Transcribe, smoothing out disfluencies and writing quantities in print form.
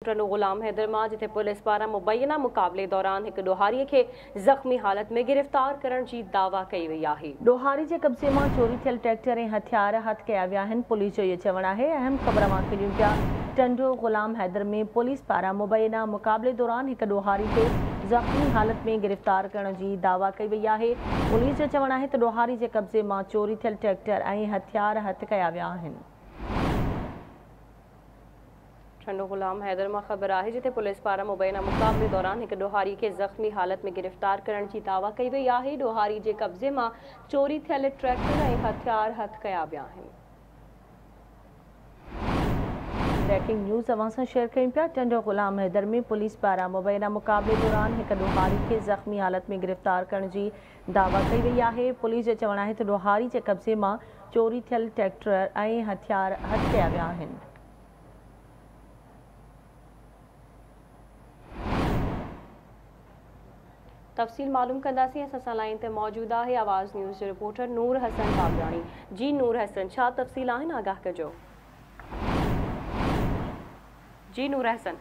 टंडो गुलाम हैदर मां जिथे पुलिस पारां मुबैना मुक़ाबले दौरान एक ॾोहारीअ खे ज़ख़्मी हालत में गिरफ़्तार करण जी दावा कई वई आहे। ॾोहारी जे कब्ज़े मां चोरी थियल ट्रैक्टर ऐं हथियार हथ कया विया आहिनि। पुलिस जो इहो चवणु आहे। अहम ख़बर मां मिलियूं पिया। टंडो गुलाम हैदर में पुलिस पारां मुबैना मुक़ाबले दौरान एक ॾोहारी खे ज़ख़्मी हालत में गिरफ़्तार करण जी दावा कई वई आहे। पुलिस जो चवणु आहे त ॾोहारी जे कब्ज़े मां चोरी थियल ट्रैक्टर ऐं हथियार हथ कया विया आहिनि। टंडो गुलाम हैदर मां ख़बर आहे जिथे पुलिस पारां मुबैना मुक़ाबले दौरान एक ॾोहारी खे ज़ख़्मी हालत में गिरफ़्तार करण जी दावा कई वई आहे। ॾोहारी जे कब्ज़े मां चोरी थियल ट्रैक्टर ऐं हथियार हथ कया विया आहिनि। ब्रेकिंग न्यूज़ अवां सां शेयर कयूं पिया। टंडो गुलाम हैदर में पुलिस पारां मुबैना मुक़ाबले दौरान एक ॾोहारी खे ज़ख़्मी हालत में गिरफ़्तार करण जी दावा कई वई आहे। पुलिस जो चवणु आहे त ॾोहारी जे कब्ज़े मां चोरी थियल ट्रैक्टर ऐं हथियार हथ कया विया आहिनि। तफ़सील मालूम कंदासीं। असां सां लाइन ते मौजूद आहे आवाज़ न्यूज़ जो रिपोर्टर नूर हसन बागरानी। जी नूर हसन, छा तफ़सील आहिनि, आगाह कजो। जी नूर हसन।